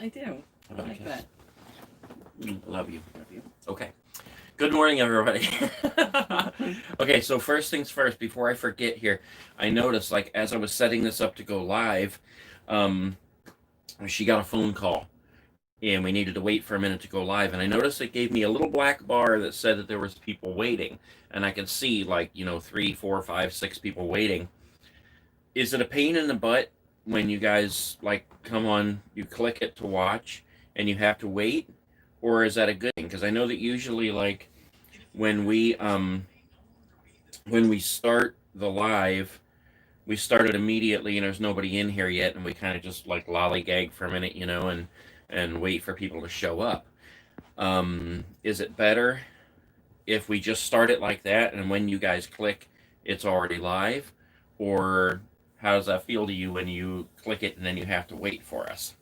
I do. I like that. Love you. Love you. Okay. Good morning, everybody. Okay, so first things first, before I forget here, I noticed, like, as I was setting this up to go live, she got a phone call, and we needed to wait for a minute to go live, and I noticed it gave me a little black bar that said that there was people waiting, and I could see, like, 3, 4, 5, 6 people waiting. Is it a pain in the butt when you guys, like, come on, you click it to watch, and you have to wait? Or is that a good thing? Because I know that usually, like, when we start the live, we start it immediately and there's nobody in here yet, and we kind of just like lollygag for a minute, and wait for people to show up. Is it better if we just start it like that, and when you guys click, it's already live? Or how does that feel to you when you click it and then you have to wait for us?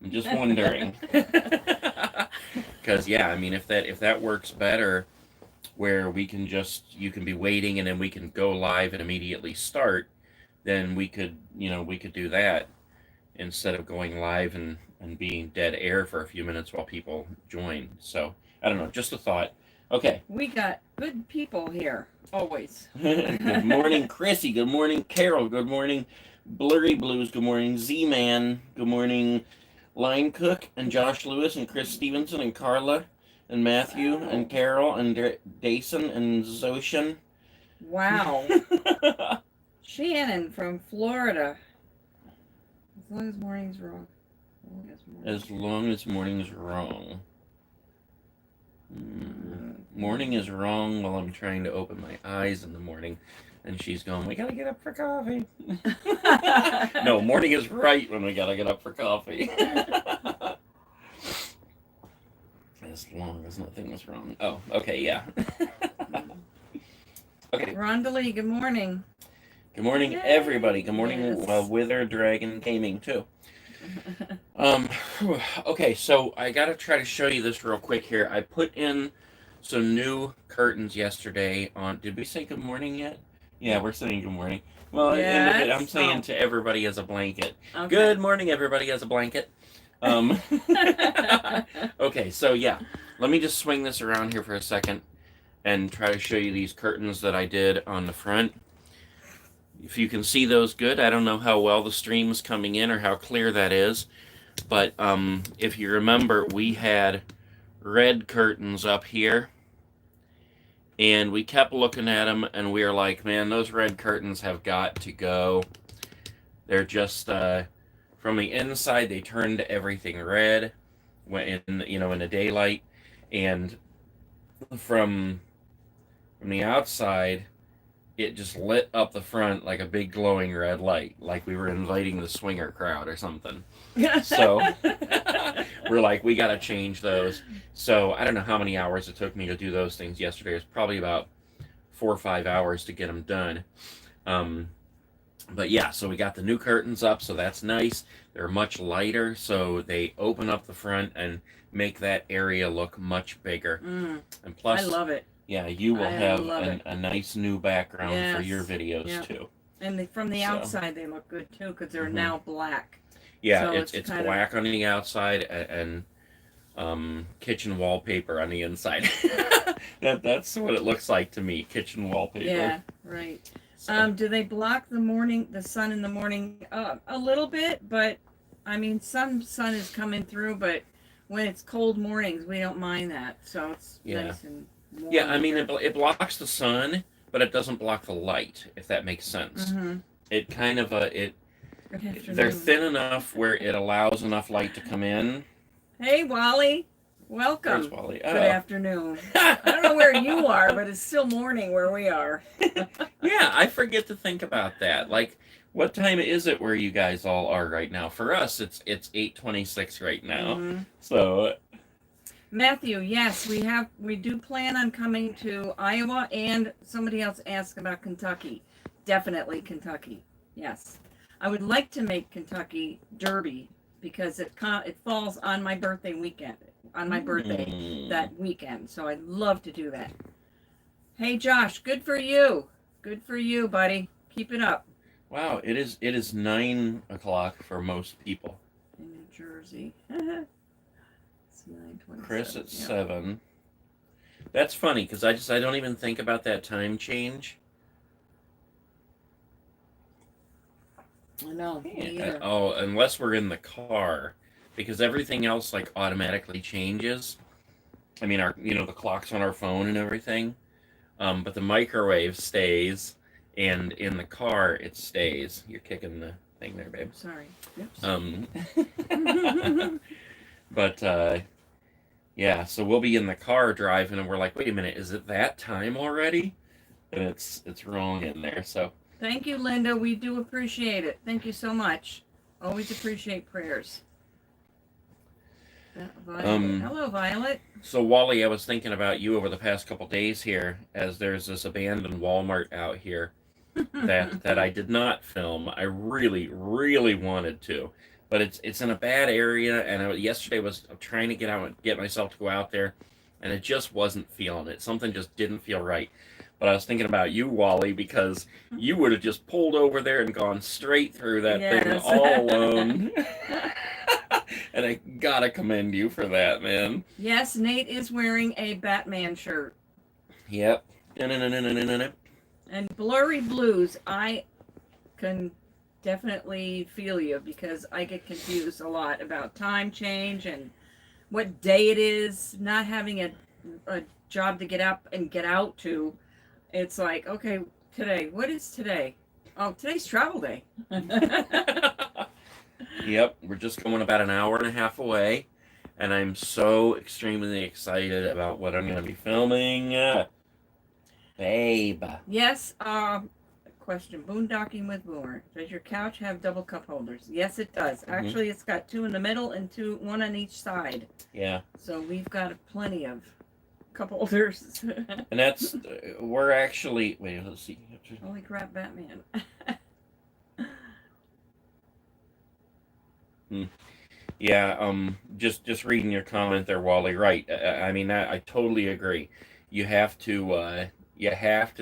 I'm just wondering. Because yeah, I mean, if that works better, where you can be waiting and then we can go live and immediately start, then we could do that instead of going live and being dead air for a few minutes while people join. So I don't know, just a thought. Okay. We got good people here, always. Good morning, Chrissy. Good morning, Carol. Good morning, Blurry Blues. Good morning, Z-Man. Good morning, Line Cook and Josh Lewis and Chris Stevenson and Carla and Matthew and Carol and Dason and Zoshan. Wow. Shannon from Florida. As long as morning's wrong. As long as morning's wrong. Morning is wrong while I'm trying to open my eyes in the morning. And she's going, we gotta get up for coffee. No, morning is right when we gotta get up for coffee. As long as nothing was wrong. Oh, okay, yeah. Okay. Rondalee, good morning. Good morning, everybody. Good morning, Yes. Wither Dragon Gaming, too. Okay, so I gotta try to show you this real quick here. I put in some new curtains yesterday on... Did we say good morning yet? Yeah, we're saying good morning. Well, Yes. I'm saying to everybody as a blanket. Okay. Good morning, everybody as a blanket. Okay, so yeah, let me just swing this around here for a second and try to show you these curtains that I did on the front. If you can see those good, I don't know how well the stream is coming in or how clear that is, but if you remember, we had red curtains up here, and we kept looking at them, and we were like, man, those red curtains have got to go. They're just, from the inside, they turned everything red when in the daylight, and from the outside, it just lit up the front like a big glowing red light, like we were inviting the swinger crowd or something. So we're like, we gotta change those. So I don't know how many hours it took me to do those things yesterday. It was probably about 4 or 5 hours to get them done. But yeah, so we got the new curtains up, so that's nice. They're much lighter, so they open up the front and make that area look much bigger. And plus, I love it. Yeah, you will have a nice new background for your videos too. And from the outside, they look good too, because they're now black. Yeah, so it's black on the outside and kitchen wallpaper on the inside. That's what it looks like to me, kitchen wallpaper. Yeah, right. So. Do they block the sun in the morning? A little bit, but I mean, some sun is coming through, but when it's cold mornings, we don't mind that. So it's nice and warm. Yeah, I mean, it blocks the sun, but it doesn't block the light, if that makes sense. Mm-hmm. It kind of, they're thin enough where it allows enough light to come in. Hey, Wally. Welcome. Where's Wally? Good afternoon. I don't know where you are, but it's still morning where we are. Yeah, I forget to think about that. Like, what time is it where you guys all are right now? For us, it's 8:26 right now. Mm-hmm. So, Matthew, yes, we do plan on coming to Iowa, and somebody else asked about Kentucky. Definitely Kentucky. Yes, I would like to make Kentucky Derby because it falls on my birthday weekend. On my birthday that weekend, so I'd love to do that. Hey Josh, good for you, buddy. Keep it up. Wow, it is 9 o'clock for most people. Jersey. It's 9:27. Chris at yeah. 7. That's funny because I don't even think about that time change. I know. me Yeah. either. Oh, unless we're in the car, because everything else like automatically changes. I mean, the clocks on our phone and everything. But the microwave stays, and in the car it stays. You're kicking the thing there, babe. Sorry. Oops. But yeah, so we'll be in the car driving, and we're like, wait a minute, is it that time already? And it's wrong in there. So Thank you, Linda. We do appreciate it. Thank you so much. Always appreciate prayers. Violet. Hello, Violet. So Wally, I was thinking about you over the past couple days here, as there's this abandoned Walmart out here that I did not film. I really, really wanted to, but it's in a bad area, and yesterday was trying to get myself to go out there, and it just wasn't feeling it. Something just didn't feel right. But I was thinking about you, Wally, because you would have just pulled over there and gone straight through that thing all alone. And I gotta commend you for that, man. Yes, Nate is wearing a Batman shirt. Yep. And blurry blues, I can definitely feel you because I get confused a lot about time change and what day it is, not having a job to get up and get out to. It's like, okay, today, what is today? Oh, today's travel day. Yep, we're just going about an hour and a half away, and I'm so extremely excited about what I'm going to be filming. Babe. Yes, question. Boondocking with Boomer. Does your couch have double cup holders? Yes, it does. Mhm. Actually, it's got 2 in the middle and one on each side. Yeah. So we've got plenty of cup holders. And that's, we're actually, wait, let's see. Holy crap, Batman. Yeah, just reading your comment there, Wally. Right. I mean, I totally agree. You have to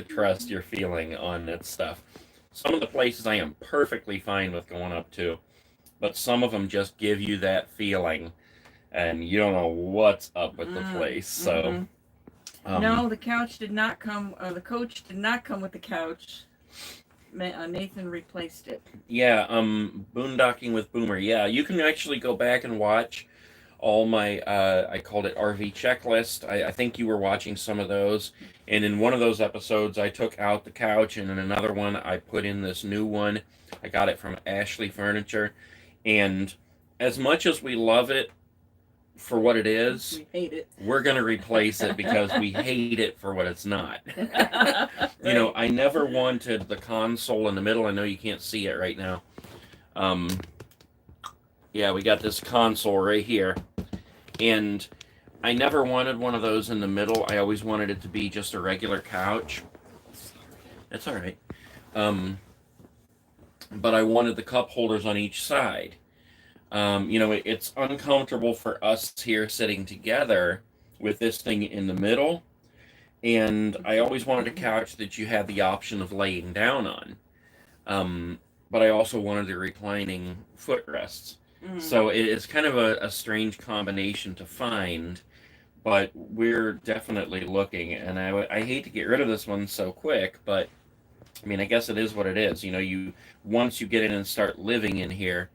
trust your feeling on that stuff. Some of the places I am perfectly fine with going up to, but some of them just give you that feeling, and you don't know what's up with the place. So, no, the couch did not come. The coach did not come with the couch. Nathan replaced it. Yeah, boondocking with Boomer. Yeah, you can actually go back and watch all my, I called it RV checklist. I think you were watching some of those. And in one of those episodes, I took out the couch, and in another one, I put in this new one. I got it from Ashley Furniture. And as much as we love it for what it is, we hate it. We're going to replace it because we hate it for what it's not. You know, I never wanted the console in the middle. I know you can't see it right now. Yeah, we got this console right here. And I never wanted one of those in the middle. I always wanted it to be just a regular couch. That's all right. But I wanted the cup holders on each side. You know, it's uncomfortable for us here sitting together with this thing in the middle. And I always wanted a couch that you had the option of laying down on. But I also wanted the reclining footrests. So it's kind of a strange combination to find, but we're definitely looking. And I hate to get rid of this one so quick, but I mean, I guess it is what it is. You know, once you get in and start living in here,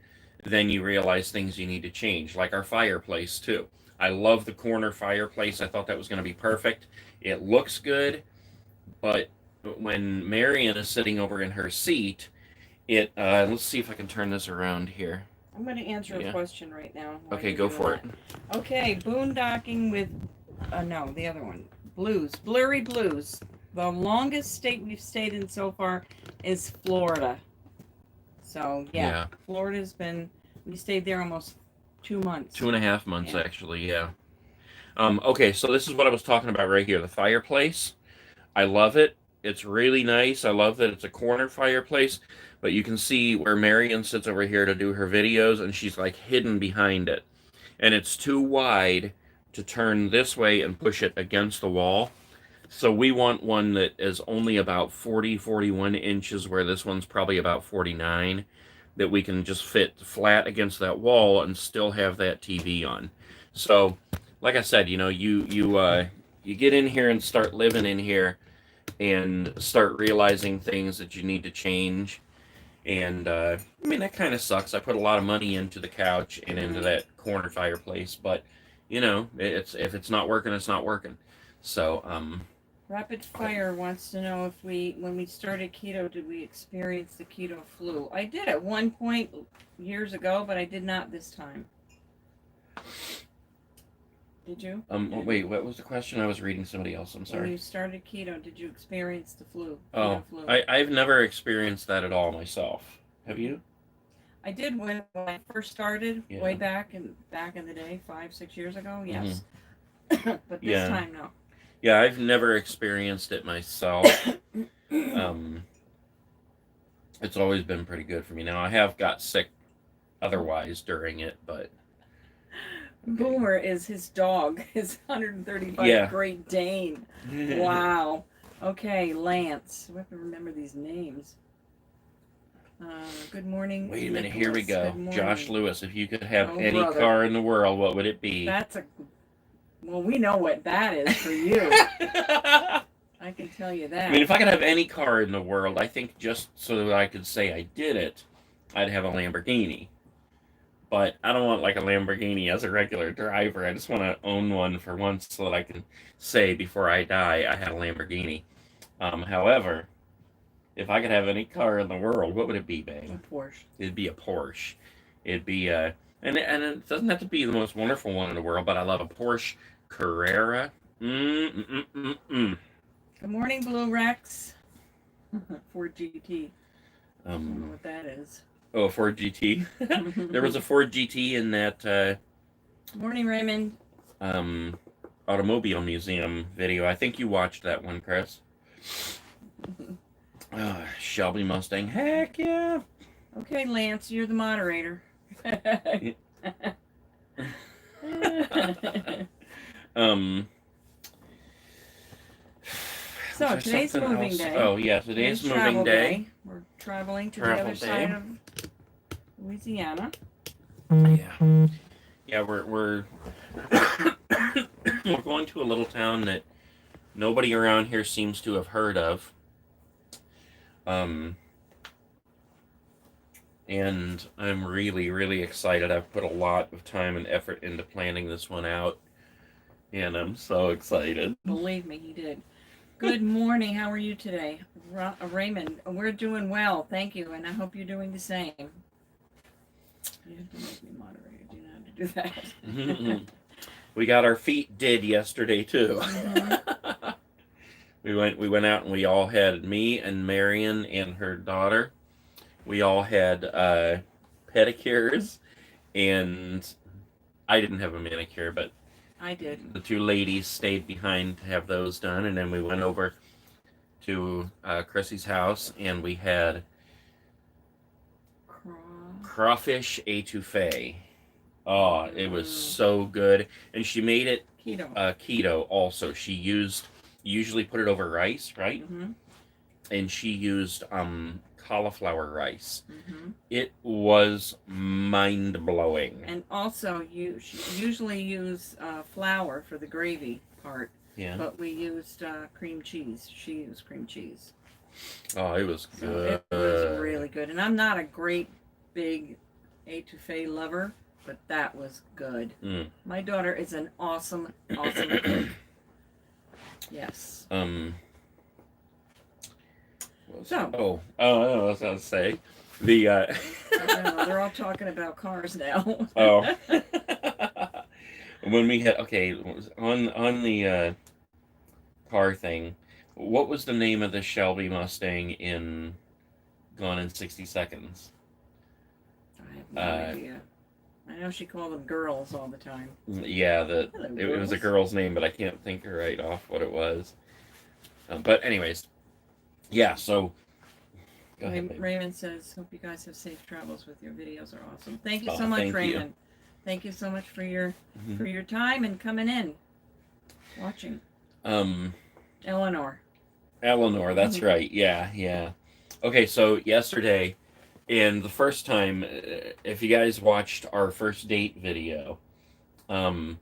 then you realize things you need to change, like our fireplace too. I love the corner fireplace. I thought that was going to be perfect. It looks good, but when Marion is sitting over in her seat, let's see if I can turn this around here. I'm going to answer a question right now. Okay, go for it. Okay, boondocking with, no, the other one. Blues, blurry blues. The longest state we've stayed in so far is Florida. So, yeah. Florida's been, we stayed there almost 2 months. 2.5 months, actually, yeah. Okay, so this is what I was talking about right here. The fireplace. I love it. It's really nice. I love that it's a corner fireplace. But you can see where Marion sits over here to do her videos, and she's like hidden behind it. And it's too wide to turn this way and push it against the wall. So we want one that is only about 41 inches, where this one's probably about 49. that we can just fit flat against that wall and still have that TV on. So, like I said, you get in here and start living in here and start realizing things that you need to change. And I mean, that kind of sucks. I put a lot of money into the couch and into that corner fireplace, but if it's not working, it's not working. So Rapid Fire wants to know if when we started keto, did we experience the keto flu? I did at one point years ago, but I did not this time. Did you? Wait, what was the question? I was reading somebody else. I'm sorry. When you started keto, did you experience the flu? Oh, Flu? I've never experienced that at all myself. Have you? I did when I first started, way back in the day, 5-6 years ago. Yes, but this time no. Yeah, I've never experienced it myself. It's always been pretty good for me. Now I have got sick otherwise during it, but Boomer is his dog, his 135 Great Dane. Wow. Okay, Lance. We have to remember these names. Good morning. Wait a minute, here we go. Josh Lewis, if you could have any brother. car in the world, what would it be? Well, we know what that is for you. I can tell you that. I mean, if I could have any car in the world, I think just so that I could say I did it, I'd have a Lamborghini. But I don't want like a Lamborghini as a regular driver. I just want to own one for once so that I can say before I die I had a Lamborghini. However, if I could have any car in the world, what would it be, babe? A Porsche. It'd be a Porsche. It'd be and it doesn't have to be the most wonderful one in the world, but I love a Porsche Carrera. Good morning, Blue Rex. Ford GT. I don't know what that is. Oh, a Ford GT. There was a Ford GT in that morning, Raymond. Automobile Museum video. I think you watched that one, Chris. Shelby Mustang. Heck yeah. Okay, Lance, you're the moderator. So today's moving day. Oh yeah, today's moving day. We're traveling to the other side of Louisiana. Yeah, we're we're going to a little town that nobody around here seems to have heard of. And I'm really, really excited. I've put a lot of time and effort into planning this one out, and I'm so excited. Believe me, he did. Good morning. How are you today? Raymond, we're doing well. Thank you, and I hope you're doing the same. You have to make me moderator. Do you know how to do that? We got our feet did yesterday, too. We went out and we all had, me and Marion and her daughter, we all had pedicures, and I didn't have a manicure, but I did. The two ladies stayed behind to have those done, and then we went over to Chrissy's house, and we had crawfish etouffee. Oh, it was so good, and she made it keto also. She usually put it over rice, right? Mm-hmm. And she used cauliflower rice. Mm-hmm. It was mind-blowing. And also, she usually use flour for the gravy part. Yeah. But we used cream cheese. She used cream cheese. Oh, it was good. It was really good. And I'm not a great big etouffee lover, but that was good. My daughter is an awesome cook. Yes. I was going to say they're all talking about cars now. Oh. When we had on the car thing, what was the name of the Shelby Mustang in Gone in 60 Seconds? I have no idea. I know she called them girls all the time. Yeah, it was a girl's name, but I can't think right off what it was. But anyways, yeah. So, go ahead, Raymond says, "Hope you guys have safe travels with your videos. Are awesome. Thank you so much, Raymond. Thank you so much for your time and coming in, watching." Eleanor, that's right. Yeah. Okay, so yesterday, And the first time, if you guys watched our first date video, when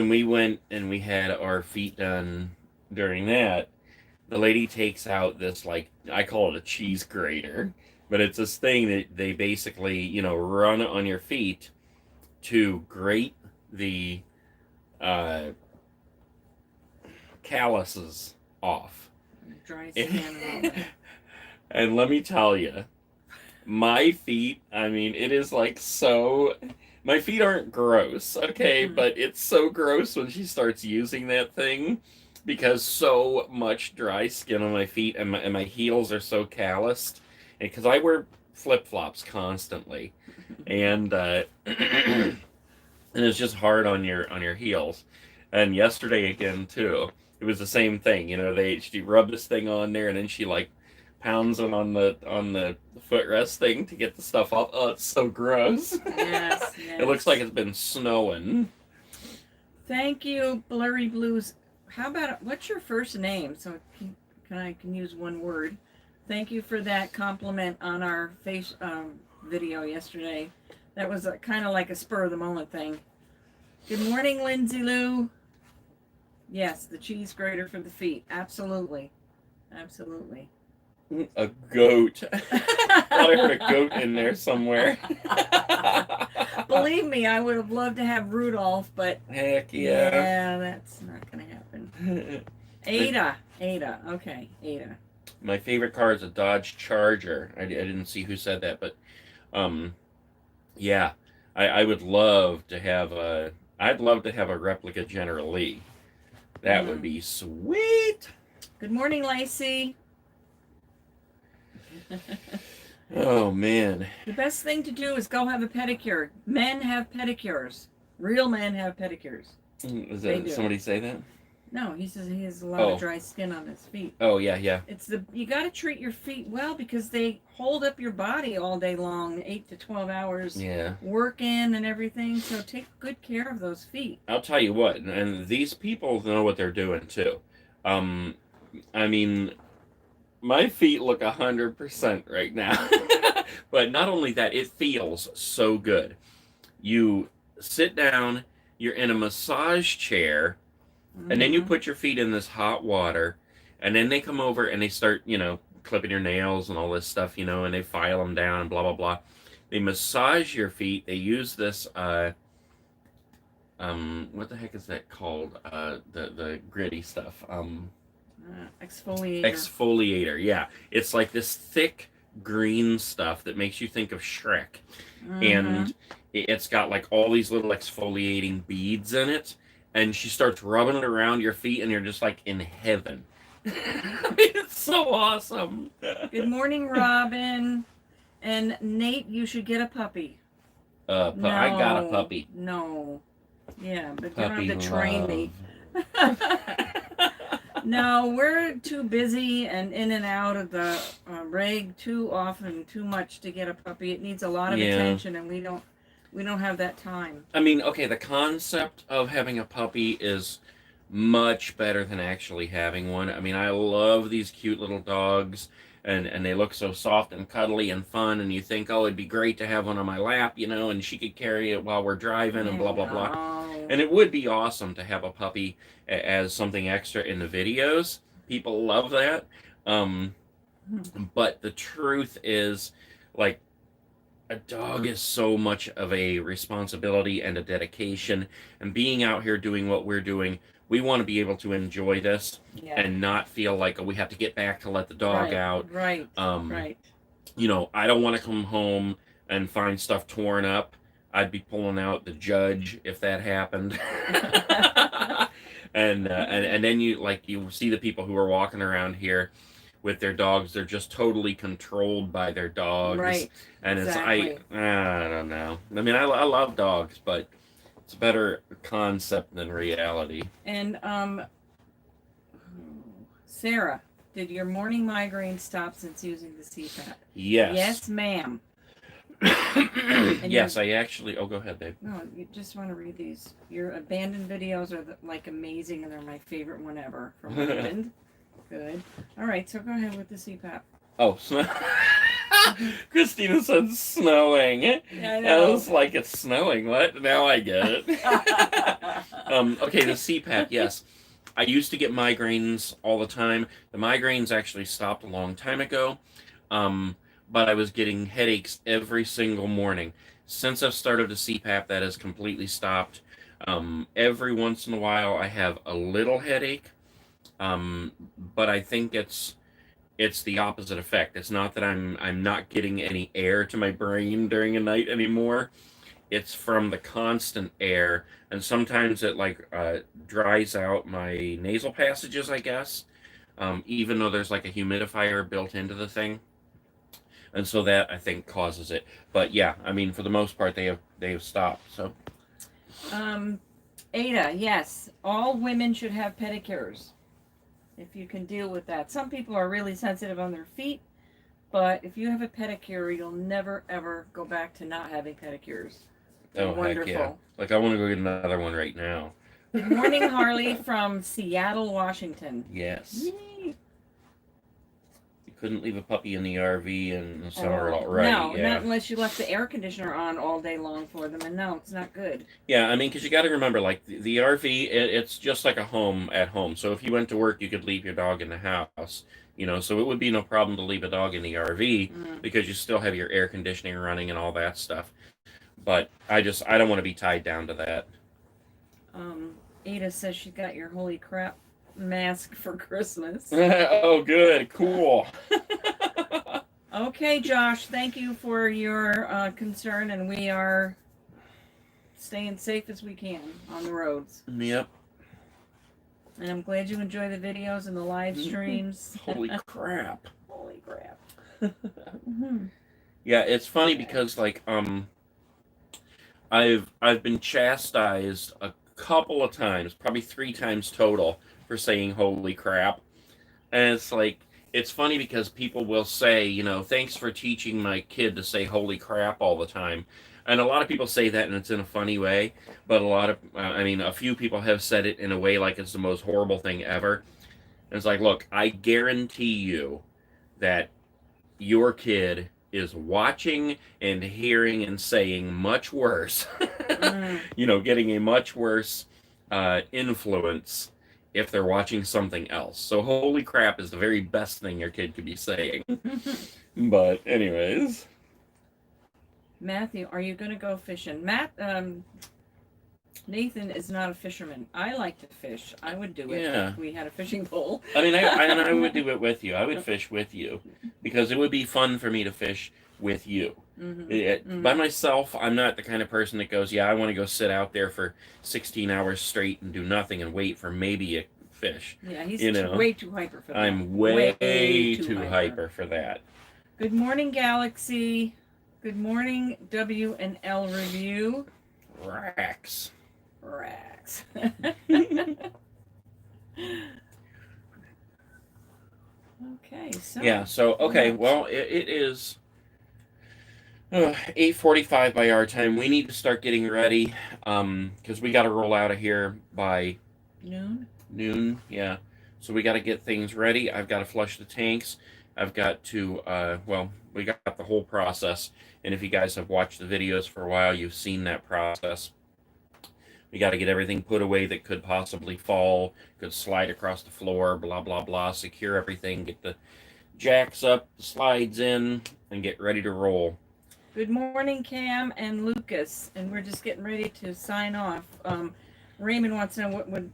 we went and we had our feet done during that, the lady takes out this, like, I call it a cheese grater, but it's this thing that they basically, run on your feet to grate the calluses off. Dry skin and all that. And let me tell you, my feet, I mean, it is like so. My feet aren't gross, okay? Mm-hmm. But it's so gross when she starts using that thing because so much dry skin on my feet and my heels are so calloused. And because I wear flip flops constantly, and and it's just hard on your heels. And yesterday again too, it was the same thing. She rubbed this thing on there, and then she like pounds it on the footrest thing to get the stuff off. Oh, it's so gross. Yes, It looks like it's been snowing. Thank you, Blurry Blues. How about, what's your first name? So I can use one word. Thank you for that compliment on our face video yesterday. That was kind of like a spur of the moment thing. Good morning, Lindsay Lou. Yes, the cheese grater for the feet. Absolutely. Absolutely. A goat. I thought I heard a goat in there somewhere. Believe me, I would have loved to have Rudolph, but Heck yeah. yeah, that's not going to happen. Ada. Okay, Ada. My favorite car is a Dodge Charger. I didn't see who said that, but yeah, I would love to have I'd love to have a replica General Lee. That would be sweet. Good morning, Lacey. Oh man. The best thing to do is go have a pedicure. Men have pedicures. Real men have pedicures. Is that somebody say that? No, he says he has a lot of dry skin on his feet. Oh yeah. You got to treat your feet well because they hold up your body all day long, 8 to 12 hours. Yeah. Working and everything. So take good care of those feet. I'll tell you what, and these people know what they're doing too. I mean, my feet look 100% right now. But not only that, it feels so good. You sit down, you're in a massage chair, and then you put your feet in this hot water, and then they come over and they start, clipping your nails and all this stuff, and they file them down and blah, blah, blah. They massage your feet. They use this, what the heck is that called? The gritty stuff. Exfoliator. Exfoliator, yeah. It's like this thick green stuff that makes you think of Schreck. And it's got like all these little exfoliating beads in it. And she starts rubbing it around your feet, and you're just like in heaven. It's so awesome. Good morning, Robin. And Nate, you should get a puppy. I got a puppy. No. Yeah, but Puppy you don't have to train love. me. No, we're too busy and in and out of the rig too often, too much to get a puppy. It needs a lot of attention, and we don't have that time. I mean, okay, the concept of having a puppy is much better than actually having one. I mean, I love these cute little dogs, and they look so soft and cuddly and fun, and you think, oh, it'd be great to have one on my lap, and she could carry it while we're driving and blah, blah, blah. And it would be awesome to have a puppy as something extra in the videos. People love that. But the truth is, like, a dog is so much of a responsibility and a dedication. And being out here doing what we're doing, we want to be able to enjoy this and not feel like, oh, we have to get back to let the dog out. Right. I don't want to come home and find stuff torn up. I'd be pulling out the judge if that happened. and then you see the people who are walking around here with their dogs. They're just totally controlled by their dogs. Right. And exactly. I don't know. I mean, I love dogs, but it's a better concept than reality. And Sarah, did your morning migraine stop since using the CPAP? Yes. Yes, ma'am. Yes, I actually. Oh, go ahead, babe. No, you just want to read these. Your abandoned videos are like amazing, and they're my favorite one ever from Raymond. Good. All right, so go ahead with the CPAP. Oh, so Christina said snowing. I I know. was like, it's snowing. What? Now I get it. Okay, the CPAP, yes. I used to get migraines all the time. The migraines actually stopped a long time ago. But I was getting headaches every single morning. Since I've started the CPAP, that has completely stopped. Every once in a while, I have a little headache, but I think it's the opposite effect. It's not that I'm not getting any air to my brain during a night anymore. It's from the constant air, and sometimes it like dries out my nasal passages, I guess. Even though there's like a humidifier built into the thing, and so that I think causes it. But yeah, I mean, for the most part, they have stopped. So Ada, yes, all women should have pedicures if you can deal with that. Some people are really sensitive on their feet, but if you have a pedicure, you'll never ever go back to not having pedicures. They're wonderful. Heck yeah! Like I want to go get another one right now. Good morning, Harley from Seattle, Washington. Yes. Yay. You couldn't leave a puppy in the RV in the summer, right? No, Yeah. not unless you left the air conditioner on all day long for them, and no, it's not good. Yeah, I mean, because you got to remember, like the RV, it's just like a home at home. So if you went to work, you could leave your dog in the house. So it would be no problem to leave a dog in the RV because you still have your air conditioning running and all that stuff. But I don't want to be tied down to that. Ada says she got your holy crap mask for Christmas. Oh, good, cool. Okay, Josh, thank you for your concern, and we are staying safe as we can on the roads. Yep. And I'm glad you enjoy the videos and the live streams. Holy crap. Holy crap. Yeah, it's funny because like I've been chastised a couple of times, probably 3 times total, for saying holy crap. And it's like, it's funny because people will say, thanks for teaching my kid to say holy crap all the time. And a lot of people say that and it's in a funny way, but a few people have said it in a way like it's the most horrible thing ever. And it's like, look, I guarantee you that your kid is watching and hearing and saying much worse, getting a much worse influence if they're watching something else. So holy crap is the very best thing your kid could be saying. But anyways. Matthew, are you going to go fishing? Nathan is not a fisherman. I like to fish. I would do it if we had a fishing pole. I mean, I would do it with you. I would fish with you because it would be fun for me to fish with you. By myself, I'm not the kind of person that goes, I want to go sit out there for 16 hours straight and do nothing and wait for maybe a fish. Yeah, he's way too hyper for that. I'm way too hyper for that. Good morning, Galaxy. Good morning, W&L Review. Rax. Okay, so. Yeah, so, okay, well, it is 8:45 by our time. We need to start getting ready because we got to roll out of here by noon, yeah. So we got to get things ready. I've got to flush the tanks. I've got to, we got the whole process. And if you guys have watched the videos for a while, you've seen that process. We got to get everything put away that could possibly fall, could slide across the floor, blah, blah, blah. Secure everything, get the jacks up, the slides in, and get ready to roll. Good morning, Cam and Lucas. And we're just getting ready to sign off. Raymond wants to know what would...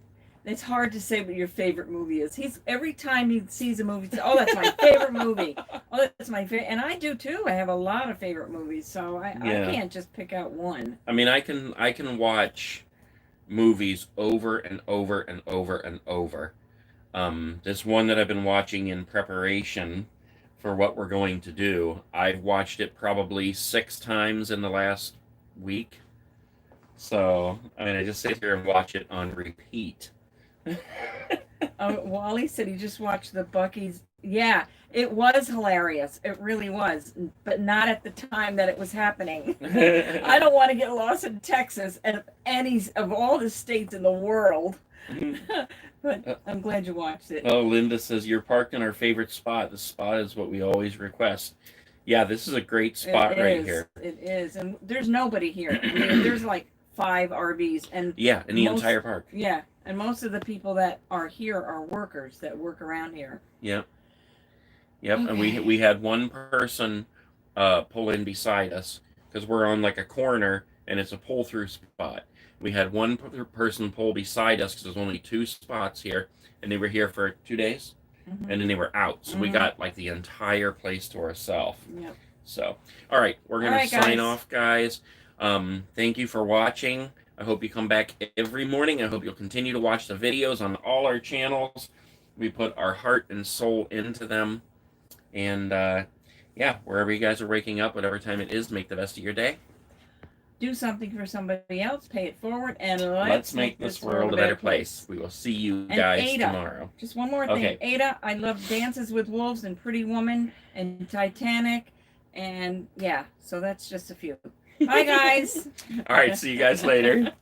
It's hard to say what your favorite movie is. Every time he sees a movie, he says, "Oh, that's my favorite movie. Oh, that's my favorite." And I do too. I have a lot of favorite movies, so I can't just pick out one. I mean, I can watch movies over and over and over and over. This one that I've been watching in preparation for what we're going to do, I've watched it probably 6 times in the last week. So, I mean, I just sit here and watch it on repeat. Wally said he just watched the Bucky's. Yeah, it was hilarious. It really was, but not at the time that it was happening. I don't want to get lost in Texas and any of all the states in the world. But I'm glad you watched it. Oh, Linda says you're parked in our favorite spot. The spot is what we always request. Yeah, this is a great spot right here. It is, and there's nobody here. I mean, there's like 5 RVs, and Yeah, in the entire park. Yeah, and most of the people that are here are workers that work around here. Yep. Yep, Okay. and we had one person pull in beside us because we're on like a corner and it's a pull through spot. We had one person pull beside us because there's only 2 spots here, and they were here for 2 days, Mm-hmm. and then they were out. So we Mhm. got like the entire place to ourselves. Yep. So, all right, we're gonna All right, sign guys. off, guys. Thank you for watching. I hope you come back every morning. I hope you'll continue to watch the videos on all our channels. We put our heart and soul into them. And yeah, wherever you guys are waking up, whatever time it is, make the best of your day. Do something for somebody else, pay it forward, and Let's make this world a better place. We will see you And guys Ada. tomorrow. Just one more thing. Okay. Ada, I love Dances with Wolves and Pretty Woman and Titanic. And yeah, so that's just a few. Bye, guys. All right, see you guys later.